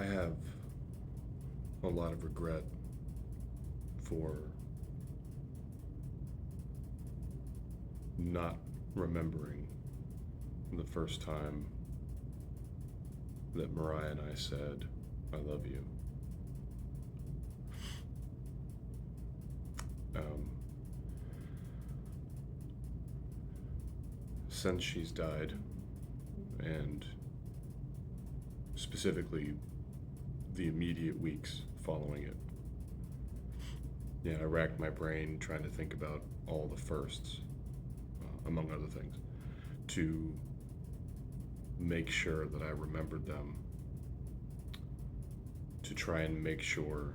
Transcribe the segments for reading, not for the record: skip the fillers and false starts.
have a lot of regret for not remembering the first time that Mariah and I said, I love you. Um, since she's died, and specifically the immediate weeks following it, I racked my brain trying to think about all the firsts, among other things, to make sure that I remembered them, to try and make sure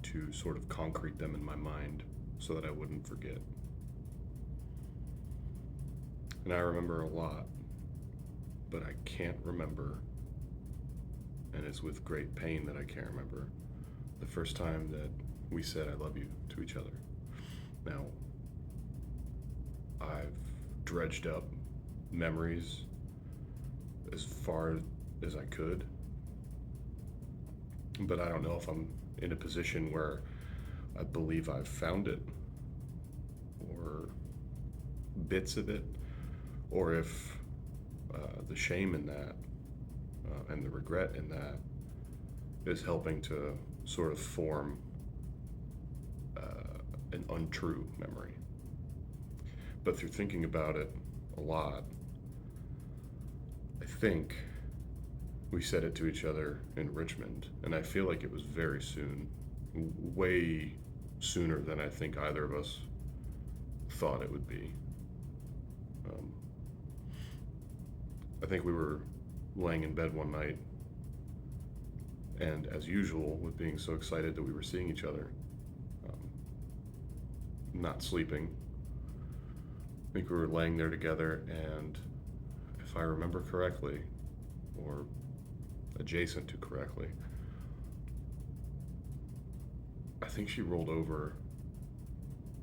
to sort of concrete them in my mind so that I wouldn't forget. And I remember a lot, but I can't remember, and it's with great pain that I can't remember, the first time that we said I love you to each other. Now, I've dredged up memories as far as I could, but I don't know if I'm in a position where I believe I've found it, or bits of it, or if the shame in that and the regret in that is helping to sort of form an untrue memory. But through thinking about it a lot, I think we said it to each other in Richmond, and I feel like it was very soon, way sooner than I think either of us thought it would be. I think we were laying in bed one night, and as usual, with being so excited that we were seeing each other, not sleeping, I think we were laying there together, and if I remember correctly, or adjacent to correctly, I think she rolled over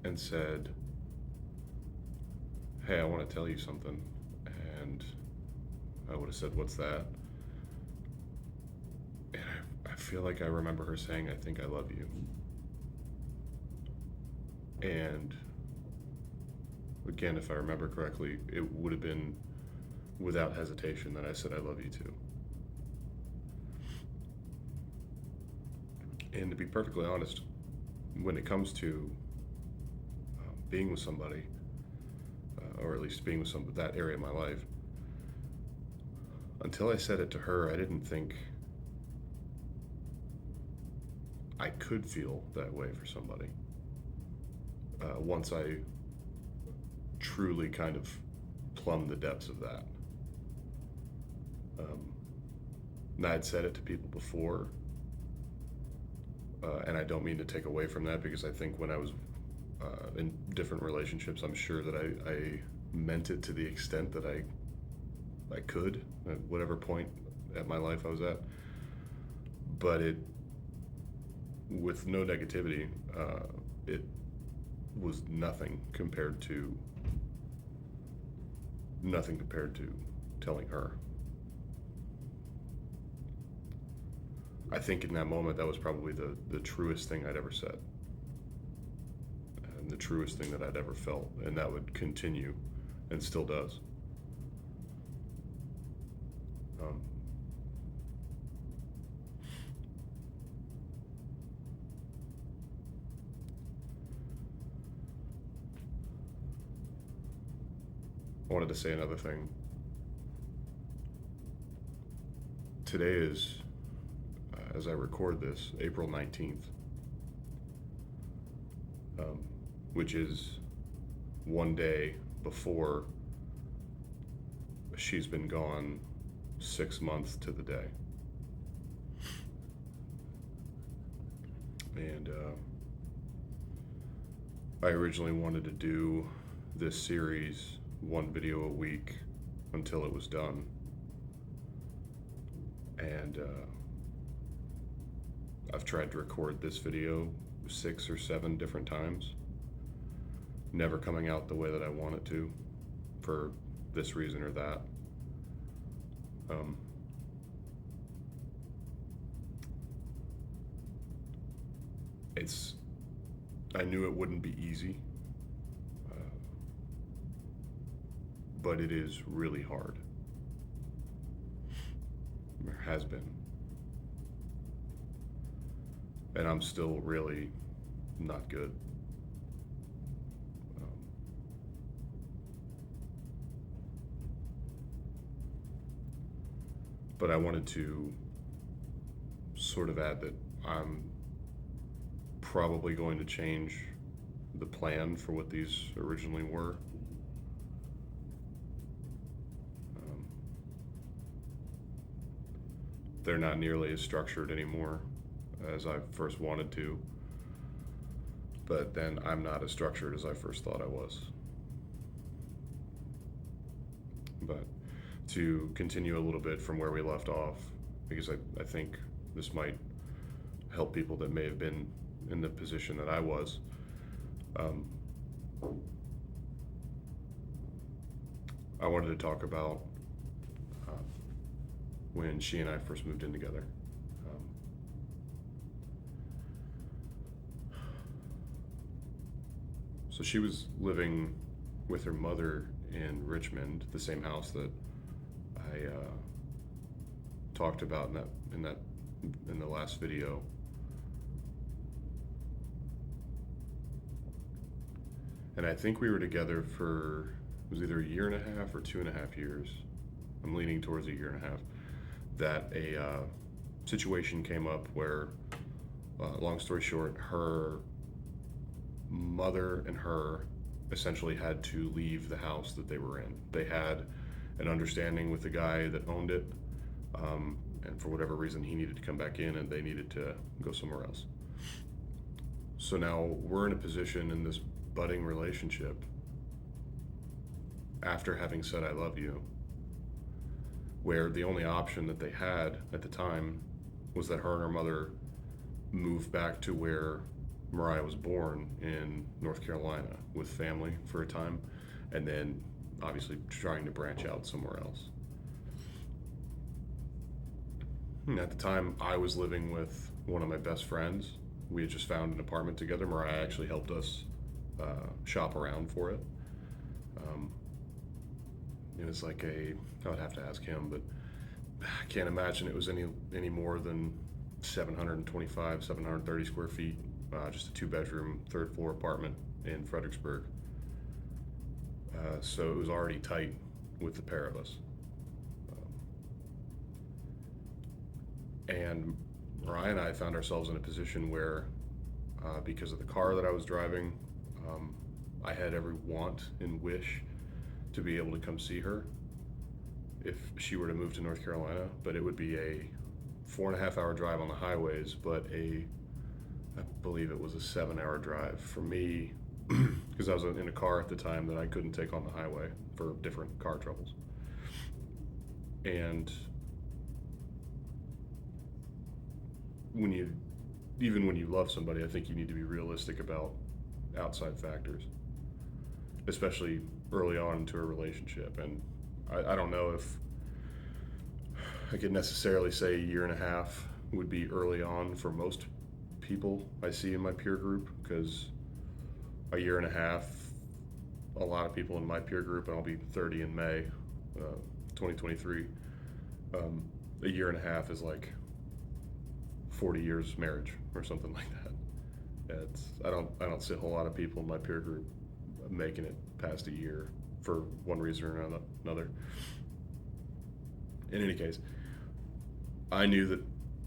and said, hey, I want to tell you something. And I would have said, what's that? And I feel like I remember her saying, I think I love you. And again, if I remember correctly, it would have been without hesitation that I said, I love you too. And to be perfectly honest, when it comes to being with somebody, or at least being with that area of my life, until I said it to her, I didn't think I could feel that way for somebody. Once I truly kind of plumbed the depths of that. And I had said it to people before, and I don't mean to take away from that, because I think when I was in different relationships, I'm sure that I meant it to the extent that I could, at whatever point at my life I was at. But it, with no negativity, it was nothing compared to telling her. I think in that moment, that was probably the truest thing I'd ever said, and the truest thing that I'd ever felt, and that would continue, and still does. I wanted to say another thing. Today is, as I record this, April 19th, which is one day before she's been gone 6 months to the day. And I originally wanted to do this series, one video a week, until it was done. And I've tried to record this video 6 or 7 different times, never coming out the way that I want it to, for this reason or that. it's, I knew it wouldn't be easy, uh, but it is really hard. Or has been. And I'm still really not good. Um, but I wanted to sort of add that I'm probably going to change the plan for what these originally were. Um, they're not nearly as structured anymore as I first wanted to, but then I'm not as structured as I first thought I was. But to continue a little bit from where we left off, because I think this might help people that may have been in the position that I was. Um, I wanted to talk about uh, when she and I first moved in together. Um, so she was living with her mother in Richmond, the same house that I talked about in the last video. And I think we were together for, it was either a year and a half or 2.5 years. I'm leaning towards a year and a half. That a situation came up where, long story short, her mother and her essentially had to leave the house that they were in. They had an understanding with the guy that owned it, and for whatever reason, he needed to come back in and they needed to go somewhere else. So now we're in a position in this budding relationship, after having said I love you, where the only option that they had at the time was that her and her mother moved back to where Mariah was born in North Carolina with family for a time, and then obviously trying to branch out somewhere else. And at the time, I was living with one of my best friends. We had just found an apartment together. Mariah actually helped us shop around for it. It was like I would have to ask him, but I can't imagine it was any more than 725, 730 square feet, just a 2-bedroom, 3rd floor apartment in Fredericksburg. So it was already tight with the pair of us. And Mariah and I found ourselves in a position where, because of the car that I was driving, I had every want and wish to be able to come see her if she were to move to North Carolina, but it would be a 4.5-hour drive on the highways, but I believe it was a 7-hour drive for me, because I was in a car at the time that I couldn't take on the highway for different car troubles. And even when you love somebody, I think you need to be realistic about outside factors, especially early on into a relationship. And I don't know if I could necessarily say a year and a half would be early on for most people I see in my peer group, because a year and a half, a lot of people in my peer group, and I'll be 30 in May 2023, a year and a half is like 40 years marriage or something like that. I don't see a whole lot of people in my peer group making it past a year for one reason or another. In any case, I knew that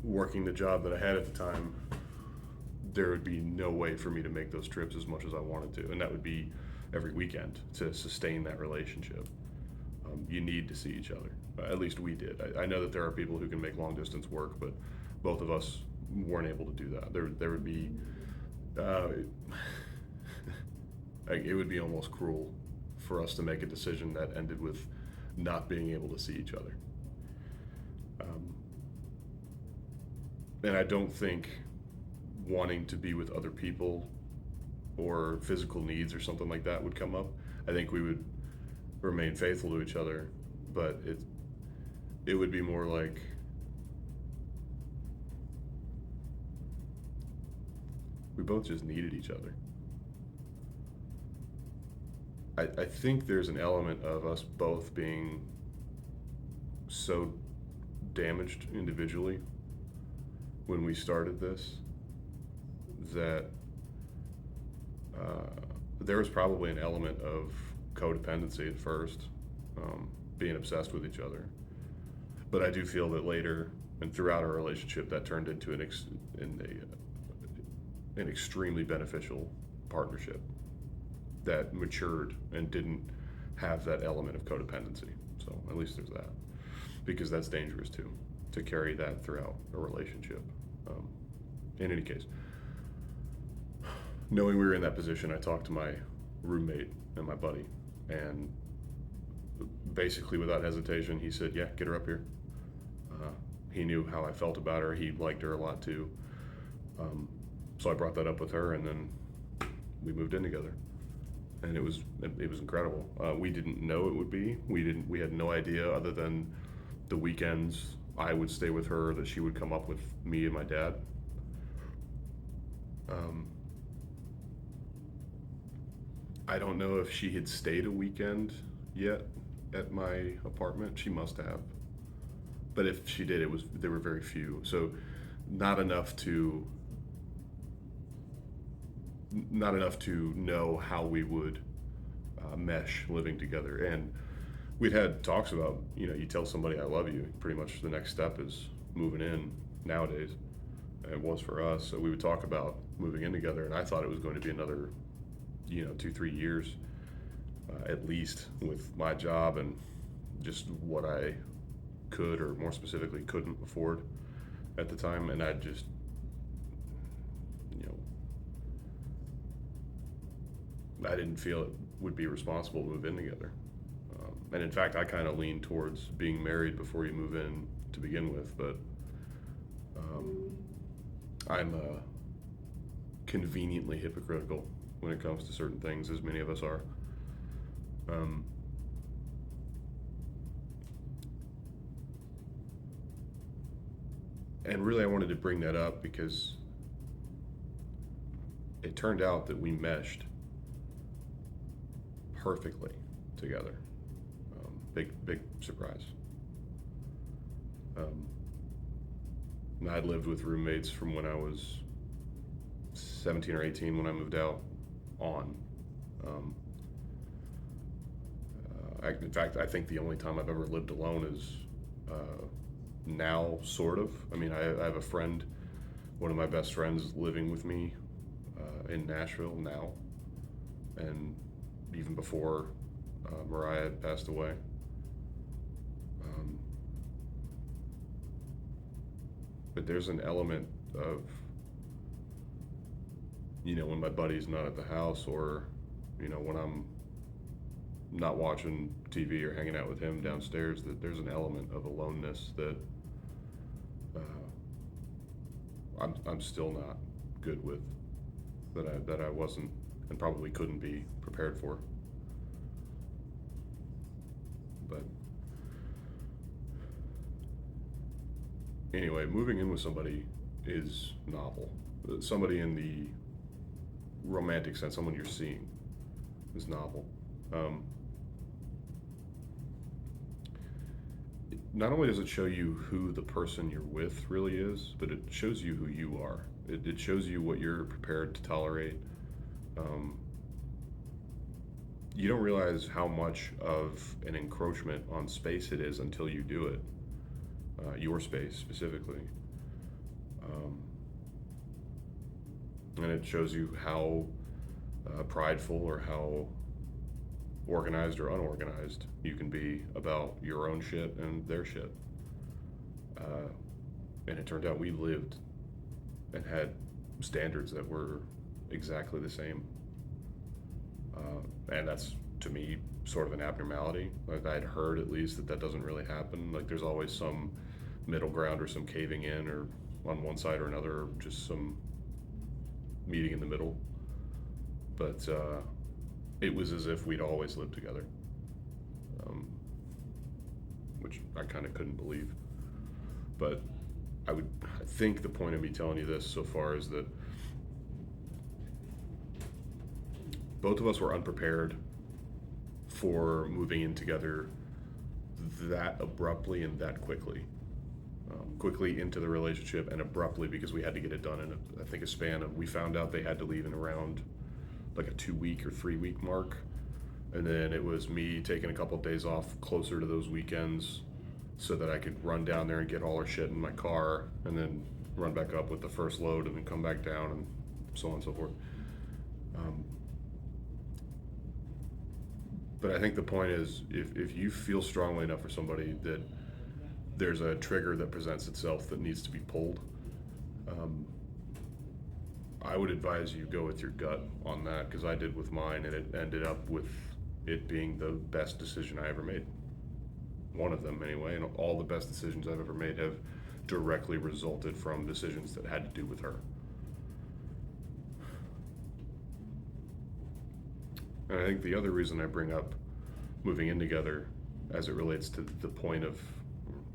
working the job that I had at the time, there would be no way for me to make those trips as much as I wanted to, and that would be every weekend to sustain that relationship. You need to see each other. At least we did. I know that there are people who can make long distance work, but both of us weren't able to do that. There would be, it would be almost cruel for us to make a decision that ended with not being able to see each other. And I don't think wanting to be with other people or physical needs or something like that would come up. I think we would remain faithful to each other, but it would be more like, We both just needed each other. I think there's an element of us both being so damaged individually when we started this that there was probably an element of codependency at first, being obsessed with each other. But I do feel that later and throughout our relationship, that turned into an extremely beneficial partnership that matured and didn't have that element of codependency. So at least there's that, because that's dangerous too, to carry that throughout a relationship. In any case, knowing we were in that position, I talked to my roommate and my buddy, and basically without hesitation, he said, "Yeah, get her up here." He knew how I felt about her. He liked her a lot too. So I brought that up with her, and then we moved in together, and it was incredible. We didn't know it would be. We had no idea, other than the weekends I would stay with her, that she would come up with me and my dad. I don't know if she had stayed a weekend yet at my apartment. She must have, but if she did, there were very few. So not enough to know how we would mesh living together. And we'd had talks about, you tell somebody I love you, pretty much the next step is moving in nowadays. And it was for us. So we would talk about moving in together, and I thought it was going to be another 2-3 years at least, with my job and just what I could, or more specifically couldn't afford at the time. And I just, I didn't feel it would be responsible to move in together. And in fact, I kind of leaned towards being married before you move in to begin with, but I'm conveniently hypocritical when it comes to certain things, as many of us are. And really, I wanted to bring that up because it turned out that we meshed perfectly together. Big surprise. And I'd lived with roommates from when I was 17 or 18 when I moved out on. In fact, I think the only time I've ever lived alone is now, sort of. I mean, I have a friend, one of my best friends, living with me in Nashville now, and even before Mariah had passed away. But there's an element of, when my buddy's not at the house, or, when I'm not watching TV or hanging out with him downstairs, that there's an element of aloneness that I'm still not good with, that I wasn't and probably couldn't be prepared for. But anyway, moving in with somebody is novel. Somebody in the romantic sense, someone you're seeing, is novel. Not only does it show you who the person you're with really is, but it shows you who you are. It shows you what you're prepared to tolerate. You don't realize how much of an encroachment on space it is until you do it. Your space specifically. And it shows you how prideful or how organized or unorganized you can be about your own shit and their shit. And it turned out we lived and had standards that were exactly the same. And that's, to me, sort of an abnormality. Like, I'd heard at least that doesn't really happen. Like, there's always some middle ground, or some caving in, or on one side or another, or just some meeting in the middle. But it was as if we'd always lived together, which I kind of couldn't believe. But I think the point of me telling you this so far is that both of us were unprepared for moving in together that abruptly and that quickly. Quickly into the relationship and abruptly because we had to get it done in I think a span of, we found out they had to leave in around like a 2 week or 3 week mark, and then it was me taking a couple of days off closer to those weekends so that I could run down there and get all our shit in my car and then run back up with the first load and then come back down and so on and so forth. But I think the point is, if you feel strongly enough for somebody that there's a trigger that presents itself that needs to be pulled, I would advise you go with your gut on that, because I did with mine, and it ended up with it being the best decision I ever made. One of them, anyway, and all the best decisions I've ever made have directly resulted from decisions that had to do with her. And I think the other reason I bring up moving in together as it relates to the point of,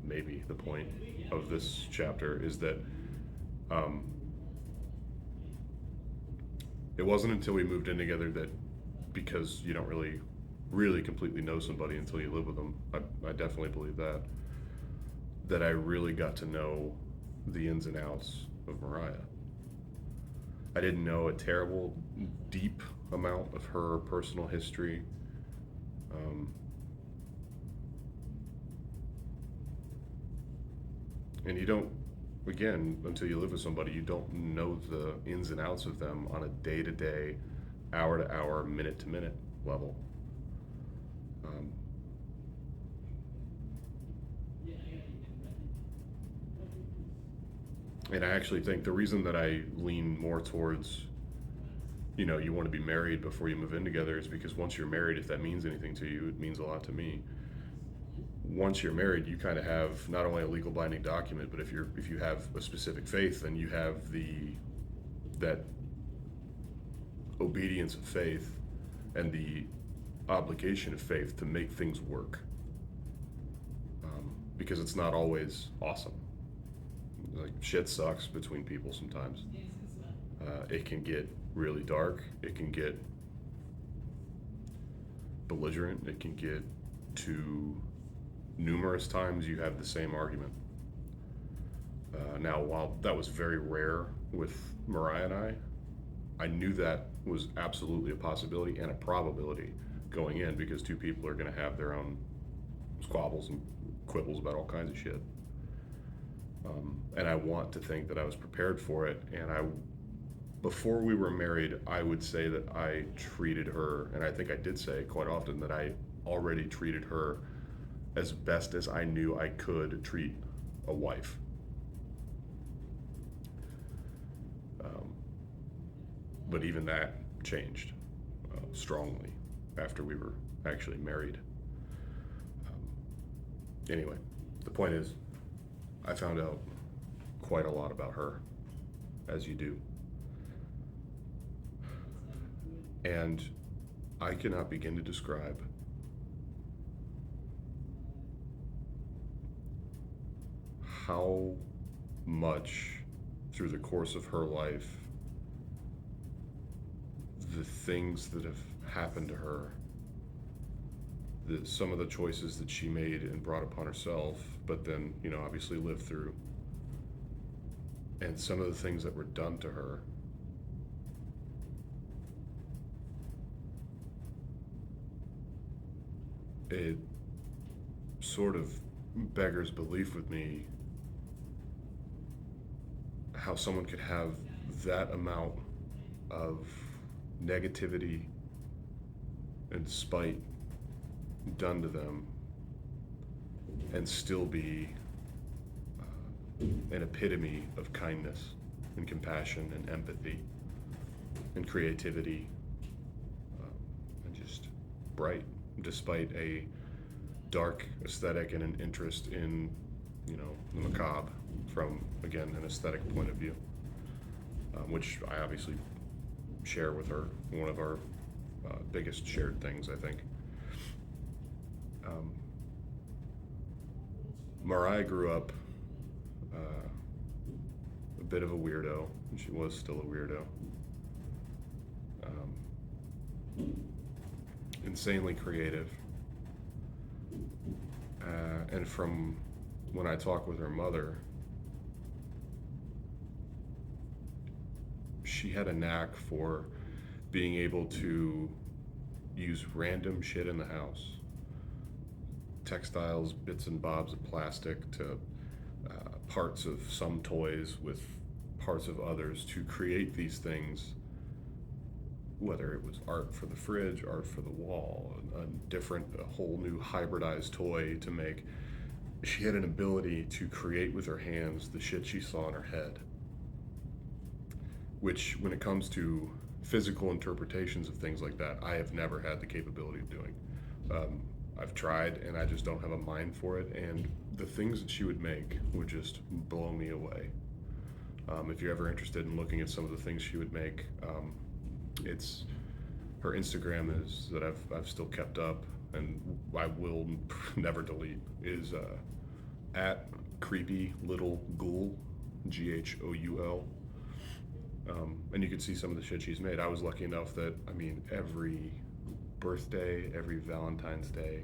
maybe the point of this chapter, is that it wasn't until we moved in together that, because you don't really completely know somebody until you live with them, I definitely believe that I really got to know the ins and outs of Mariah. I didn't know a terrible, deep amount of her personal history. And you don't, again, until you live with somebody, you don't know the ins and outs of them on a day-to-day, hour-to-hour, minute-to-minute level. And I actually think the reason that I lean more towards, you want to be married before you move in together, is because once you're married, if that means anything to you, it means a lot to me. Once you're married, you kind of have not only a legal binding document, but if you have a specific faith, then you have that obedience of faith and the obligation of faith to make things work. Because it's not always awesome. Like, shit sucks between people sometimes. It can get really dark. It can get belligerent. It can get to numerous times you have the same argument. Now, while that was very rare with Mariah and I knew that was absolutely a possibility and a probability going in, because two people are going to have their own squabbles and quibbles about all kinds of shit. And I want to think that I was prepared for it. And before we were married, I would say that I treated her, and I think I did say quite often that I already treated her as best as I knew I could treat a wife. But even that changed strongly after we were actually married. Anyway, the point is, I found out quite a lot about her, as you do. And I cannot begin to describe how much through the course of her life the things that have happened to her, some of the choices that she made and brought upon herself, but then, obviously lived through, and some of the things that were done to her, it sort of beggars belief with me how someone could have that amount of negativity and spite done to them and still be an epitome of kindness and compassion and empathy and creativity, and just bright, despite a dark aesthetic and an interest in, the macabre from, again, an aesthetic point of view, which I obviously share with her. One of our biggest shared things, I think. Mariah grew up a bit of a weirdo, and she was still a weirdo. insanely creative. And from when I talk with her mother, she had a knack for being able to use random shit in the house, textiles, bits and bobs of plastic, to parts of some toys with parts of others, to create these things, whether it was art for the fridge, art for the wall, a whole new hybridized toy to make. She had an ability to create with her hands the shit she saw in her head, which, when it comes to physical interpretations of things like that, I have never had the capability of doing. I've tried, and I just don't have a mind for it. And the things that she would make would just blow me away. If you're ever interested in looking at some of the things she would make, it's her Instagram is that I've still kept up, and I will never delete, is at creepy little ghoul, GHOUL. And you can see some of the shit she's made. I was lucky enough that, I mean, every birthday, every Valentine's Day,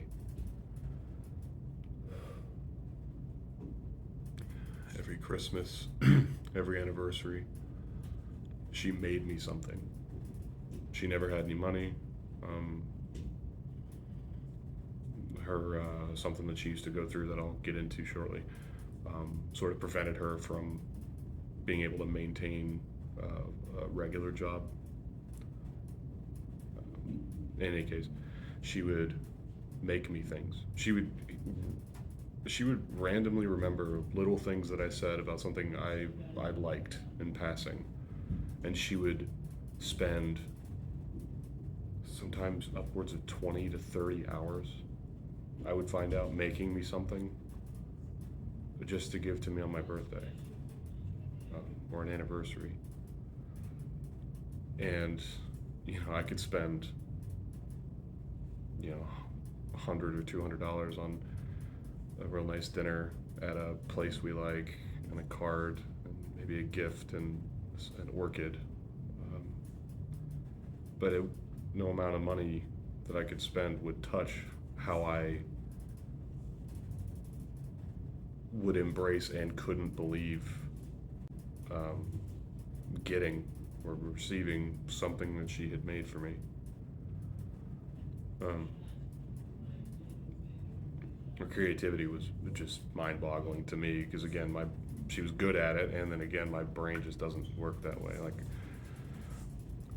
every Christmas, every anniversary, she made me something. She never had any money. Her something that she used to go through that I'll get into shortly sort of prevented her from being able to maintain a regular job. In any case, she would make me things. She would randomly remember little things that I said about something I liked in passing, and she would spend sometimes upwards of 20 to 30 hours, I would find out, making me something just to give to me on my birthday or an anniversary. And I could spend $100 or $200 on a real nice dinner at a place we like, and a card, and maybe a gift, and an orchid. But no amount of money that I could spend would touch how I would embrace and couldn't believe getting or receiving something that she had made for me. Her creativity was just mind-boggling to me, because again, she was good at it, and then again, my brain just doesn't work that way. Like,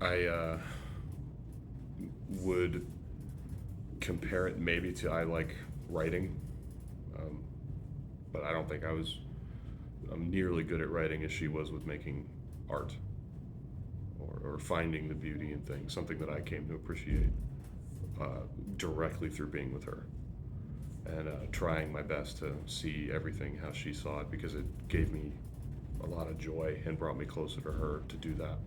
I would compare it maybe to, I like writing, but I don't think I'm nearly good at writing as she was with making art, or finding the beauty in things, something that I came to appreciate directly through being with her, and trying my best to see everything how she saw it, because it gave me a lot of joy and brought me closer to her to do that.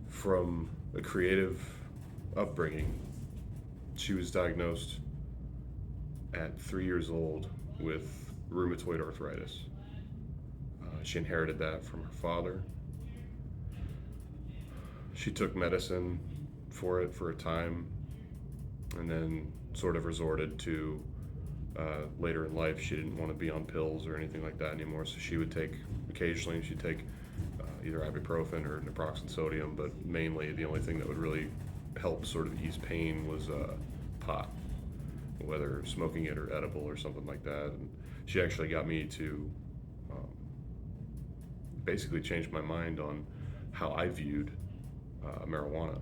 From a creative upbringing, she was diagnosed at 3 years old with rheumatoid arthritis. She inherited that from her father. She took medicine for it for a time, and then sort of resorted to, later in life, she didn't want to be on pills or anything like that anymore, so she'd take either ibuprofen or naproxen sodium, but mainly the only thing that would really help sort of ease pain was pot, whether smoking it or edible or something like that. And she actually got me to basically change my mind on how I viewed marijuana,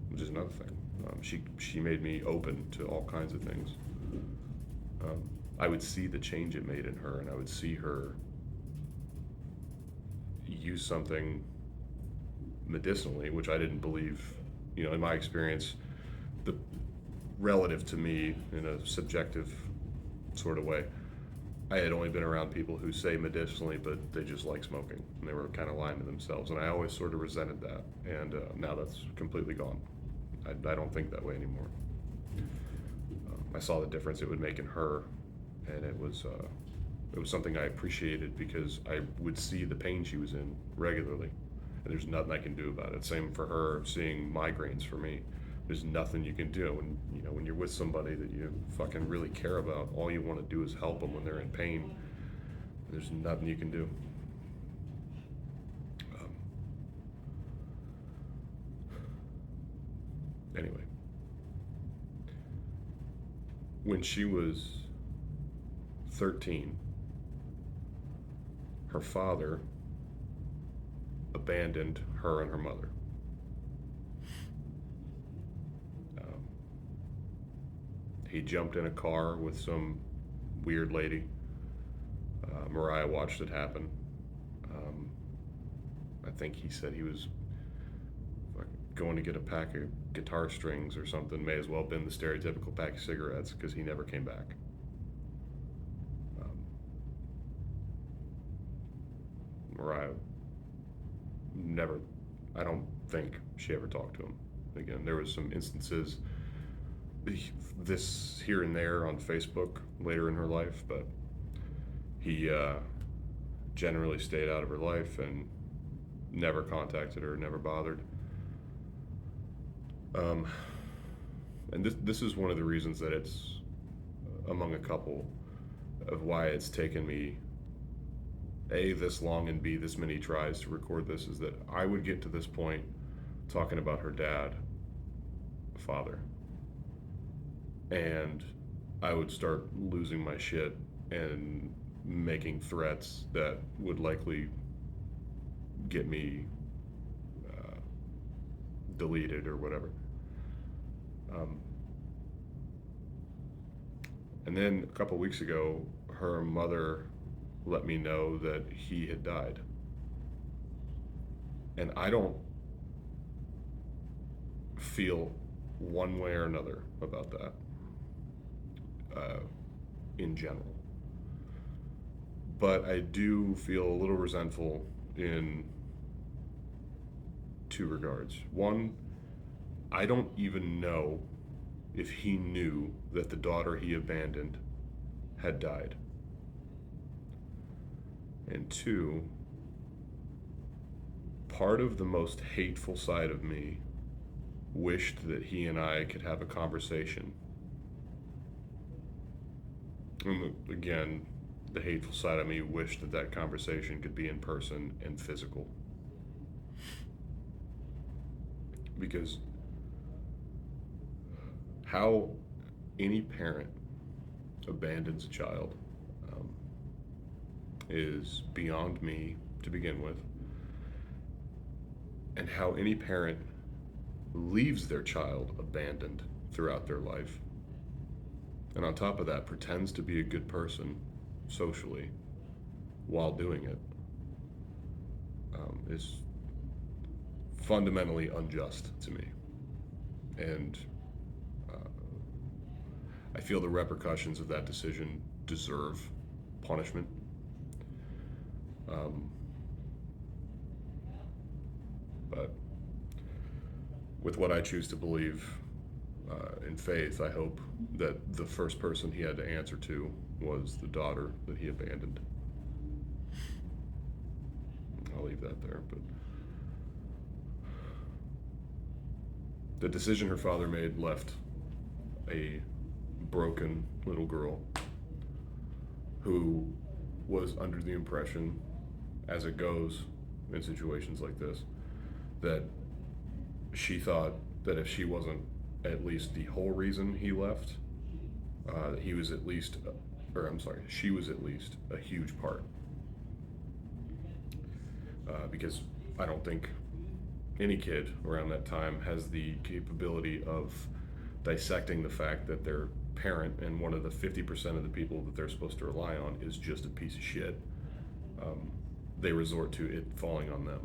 which is another thing. She made me open to all kinds of things. I would see the change it made in her, and I would see her use something medicinally, which I didn't believe, in my experience, relative to me, in a subjective sort of way, I had only been around people who say medicinally, but they just like smoking, and they were kind of lying to themselves, and I always sort of resented that, and now that's completely gone. I don't think that way anymore. I saw the difference it would make in her, and it was It was something I appreciated because I would see the pain she was in regularly, and there's nothing I can do about it. Same for her, seeing migraines for me. There's nothing you can do. And when you're with somebody that you fucking really care about, all you want to do is help them when they're in pain. There's nothing you can do. Um, anyway, when she was 13, her father abandoned her and her mother. He jumped in a car with some weird lady. Mariah watched it happen. I think he said he was going to get a pack of guitar strings or something. May as well have been the stereotypical pack of cigarettes, because he never came back. Mariah never, I don't think she ever talked to him again. There was some instances, this here and there on Facebook later in her life, but he generally stayed out of her life and never contacted her, never bothered. And this is one of the reasons that it's among a couple of why it's taken me A, this long, and B, this many tries to record this, is that I would get to this point talking about her dad, father, and I would start losing my shit and making threats that would likely get me deleted or whatever. And then a couple weeks ago, her mother let me know that he had died. And I don't feel one way or another about that in general. But I do feel a little resentful in two regards. One, I don't even know if he knew that the daughter he abandoned had died. And two, part of the most hateful side of me wished that he and I could have a conversation. And again, the hateful side of me wished that that conversation could be in person and physical. Because how any parent abandons a child is beyond me to begin with. And how any parent leaves their child abandoned throughout their life, and on top of that pretends to be a good person socially while doing it, is fundamentally unjust to me. And I feel the repercussions of that decision deserve punishment. But with what I choose to believe in faith, I hope that the first person he had to answer to was the daughter that he abandoned. I'll leave that there. But the decision her father made left a broken little girl who was under the impression, as it goes in situations like this, that she thought that if she wasn't at least the whole reason he left, he was at least, she was at least a huge part. Because I don't think any kid around that time has the capability of dissecting the fact that their parent and one of the 50% of the people that they're supposed to rely on is just a piece of shit. They resort to it falling on them.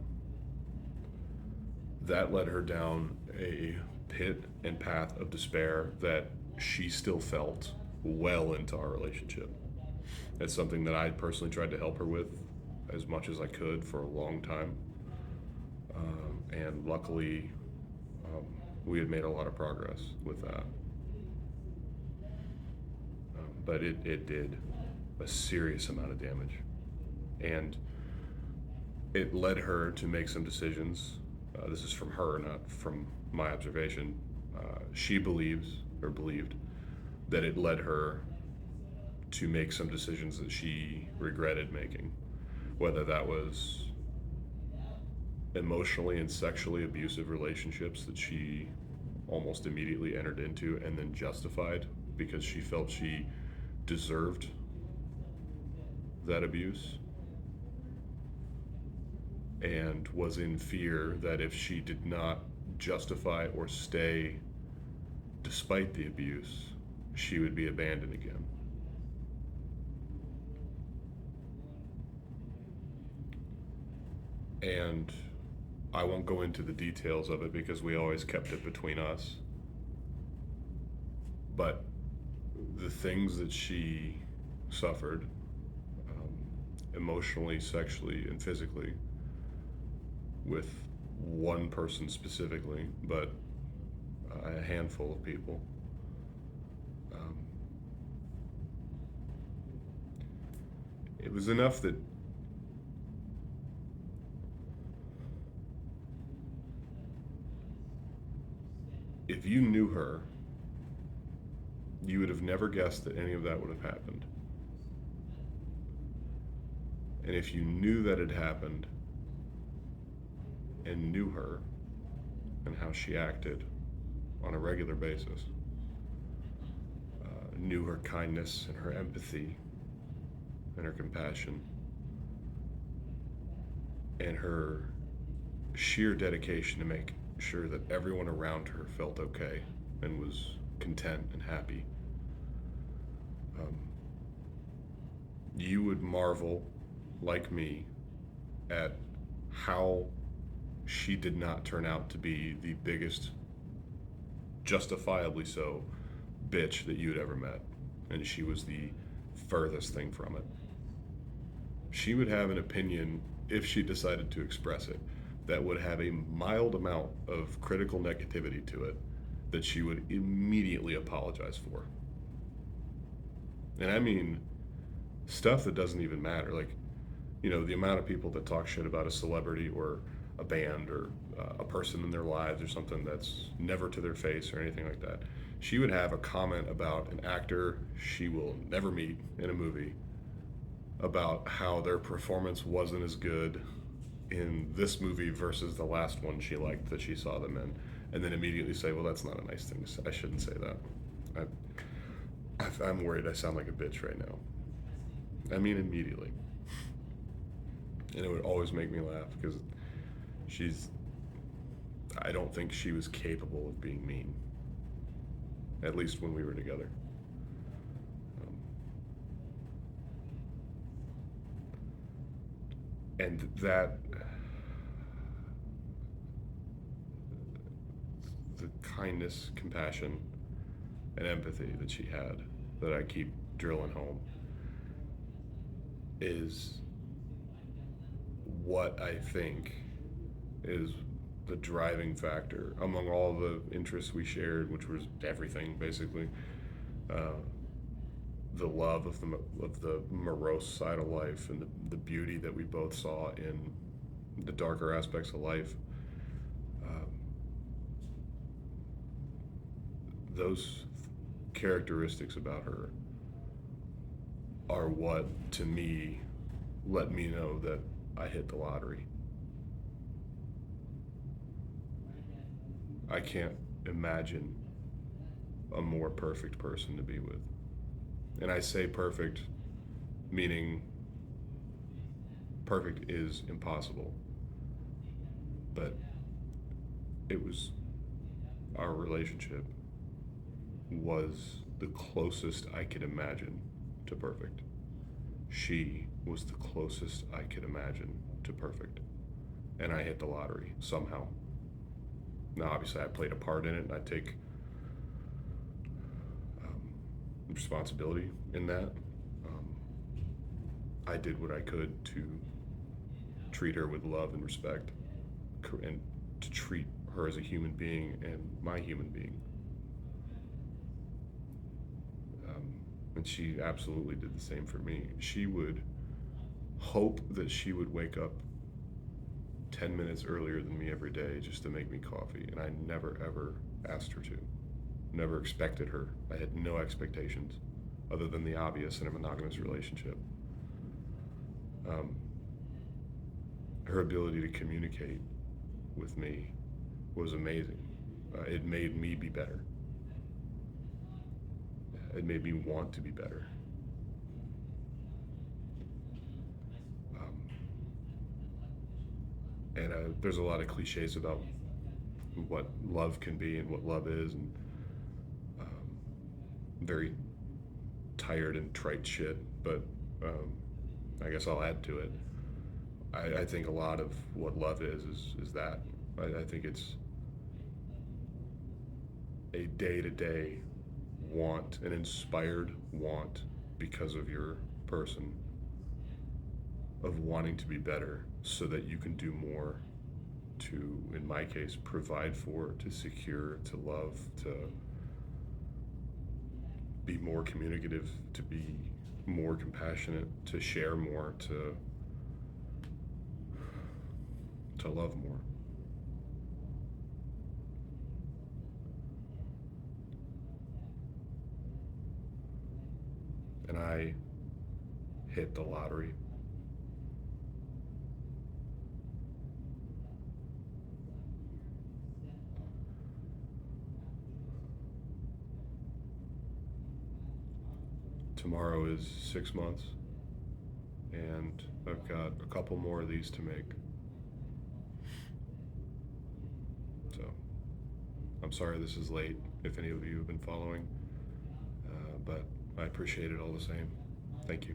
That led her down a pit and path of despair that she still felt well into our relationship. It's something that I personally tried to help her with as much as I could for a long time. And luckily, we had made a lot of progress with that. But it did a serious amount of damage. And it led her to make some decisions. This is from her, not from my observation. She believed that it led her to make some decisions that she regretted making, whether that was emotionally and sexually abusive relationships that she almost immediately entered into and then justified because she felt she deserved that abuse, and was in fear that if she did not justify or stay despite the abuse, she would be abandoned again. And I won't go into the details of it because we always kept it between us. But the things that she suffered, emotionally, sexually, and physically, with one person specifically, but a handful of people, it was enough that if you knew her, you would have never guessed that any of that would have happened. And if you knew that it happened and knew her and how she acted on a regular basis, knew her kindness and her empathy and her compassion and her sheer dedication to make sure that everyone around her felt okay and was content and happy, you would marvel, like me, at how she did not turn out to be the biggest, justifiably so, bitch that you'd ever met. And she was the furthest thing from it. She would have an opinion, if she decided to express it, that would have a mild amount of critical negativity to it that she would immediately apologize for. And I mean stuff that doesn't even matter. Like, the amount of people that talk shit about a celebrity or a band or a person in their lives or something that's never to their face or anything like that. She would have a comment about an actor she will never meet in a movie about how their performance wasn't as good in this movie versus the last one she liked that she saw them in, and then immediately say, well, that's not a nice thing to say. I shouldn't say that. I'm worried I sound like a bitch right now. I mean, immediately. And it would always make me laugh because I don't think she was capable of being mean, at least when we were together. And that, the kindness, compassion, and empathy that she had, that I keep drilling home, is what I think is the driving factor among all the interests we shared, which was everything basically. The love of the morose side of life and the beauty that we both saw in the darker aspects of life. Those characteristics about her are what, to me, let me know that I hit the lottery. I can't imagine a more perfect person to be with. And I say perfect, meaning perfect is impossible. But our relationship was the closest I could imagine to perfect. She was the closest I could imagine to perfect. And I hit the lottery somehow. Now, obviously, I played a part in it, and I take responsibility in that. I did what I could to treat her with love and respect, and to treat her as a human being and my human being. And she absolutely did the same for me. She would hope that she would wake up 10 minutes earlier than me every day just to make me coffee. And I never, ever asked her to. Never expected her. I had no expectations other than the obvious in a monogamous relationship. Um, Her ability to communicate with me was amazing. It made me be better. It made me want to be better. Um, and there's a lot of cliches about what love can be and what love is, and very tired and trite shit. But I guess I'll add to it. I think a lot of what love is that. I think it's a day to day want, an inspired want because of your person, of wanting to be better so that you can do more to, in my case, provide for, to secure, to love, to be more communicative, to be more compassionate, to share more, to love more. And I hit the lottery. Tomorrow is 6 months, and I've got a couple more of these to make. So I'm sorry this is late if any of you have been following, but I appreciate it all the same. Thank you.